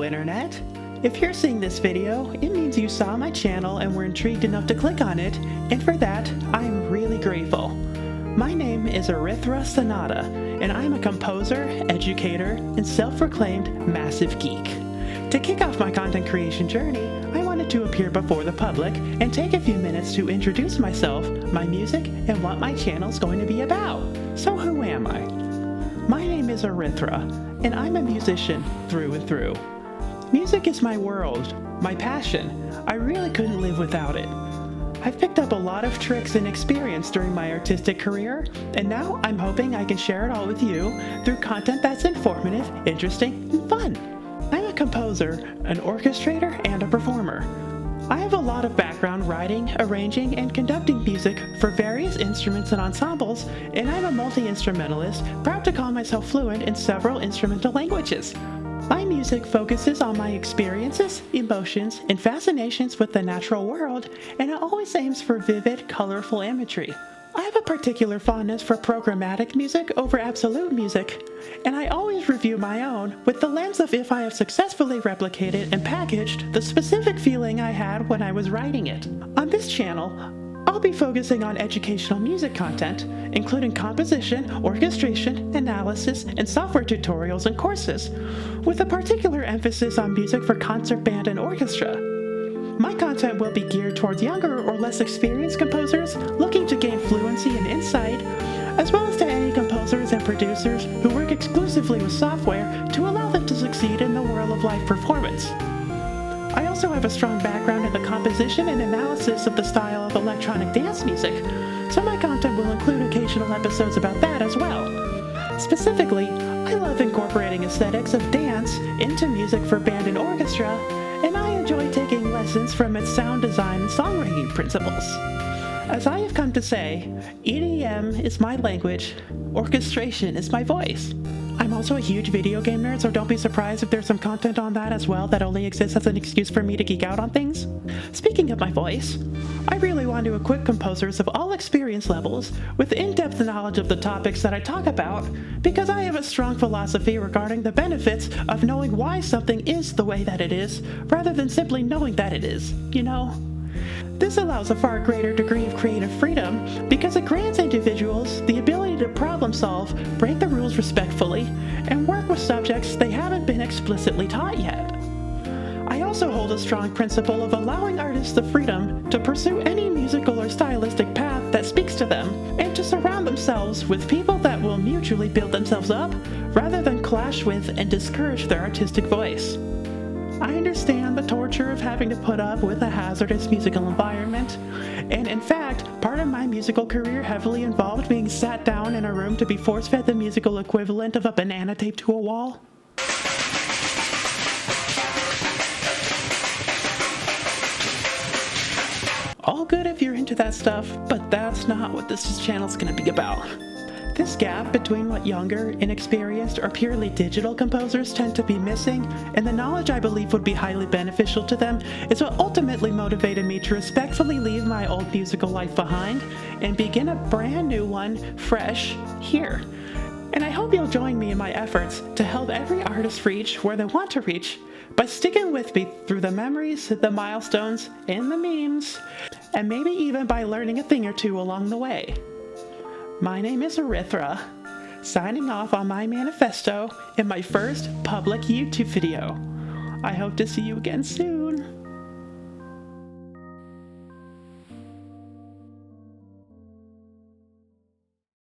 Internet! If you're seeing this video, it means you saw my channel and were intrigued enough to click on it, and for that, I'm really grateful. My name is Erythra Sonata, and I'm a composer, educator, and self-proclaimed massive geek. To kick off my content creation journey, I wanted to appear before the public and take a few minutes to introduce myself, my music, and what my channel's going to be about. So who am I? My name is Erythra, and I'm a musician through and through. Music is my world, my passion. I really couldn't live without it. I've picked up a lot of tricks and experience during my artistic career, and now I'm hoping I can share it all with you through content that's informative, interesting, and fun. I'm a composer, an orchestrator, and a performer. I have a lot of background writing, arranging, and conducting music for various instruments and ensembles, and I'm a multi-instrumentalist, proud to call myself fluent in several instrumental languages. My music focuses on my experiences, emotions, and fascinations with the natural world, and it always aims for vivid, colorful imagery. I have a particular fondness for programmatic music over absolute music, and I always review my own with the lens of if I have successfully replicated and packaged the specific feeling I had when I was writing it. On this channel, I'll be focusing on educational music content, including composition, orchestration, analysis, and software tutorials and courses, with a particular emphasis on music for concert band and orchestra. My content will be geared towards younger or less experienced composers looking to gain fluency and insight, as well as to any composers and producers who work exclusively with software to allow them to succeed in the world of live performance. I also have a strong background in the composition and analysis of the style of electronic dance music, so my content will include occasional episodes about that as well. Specifically, I love incorporating aesthetics of dance into music for band and orchestra, and I enjoy taking lessons from its sound design and songwriting principles. As I have come to say, EDM is my language, orchestration is my voice. I'm also a huge video game nerd, so don't be surprised if there's some content on that as well that only exists as an excuse for me to geek out on things. Speaking of my voice, I really want to equip composers of all experience levels with in-depth knowledge of the topics that I talk about, because I have a strong philosophy regarding the benefits of knowing why something is the way that it is, rather than simply knowing that it is, you know? This allows a far greater degree of creative freedom because it grants individuals the ability to problem solve, break the rules respectfully, and work with subjects they haven't been explicitly taught yet. I also hold a strong principle of allowing artists the freedom to pursue any musical or stylistic path that speaks to them, and to surround themselves with people that will mutually build themselves up rather than clash with and discourage their artistic voice. I understand the torture of having to put up with a hazardous musical environment, and in fact, part of my musical career heavily involved being sat down in a room to be force-fed the musical equivalent of a banana taped to a wall. All good if you're into that stuff, but that's not what this channel's gonna be about. This gap between what younger, inexperienced, or purely digital composers tend to be missing, and the knowledge I believe would be highly beneficial to them, is what ultimately motivated me to respectfully leave my old musical life behind and begin a brand new one, fresh, here. And I hope you'll join me in my efforts to help every artist reach where they want to reach by sticking with me through the memories, the milestones, and the memes, and maybe even by learning a thing or two along the way. My name is Erythra, signing off on my manifesto in my first public YouTube video. I hope to see you again soon.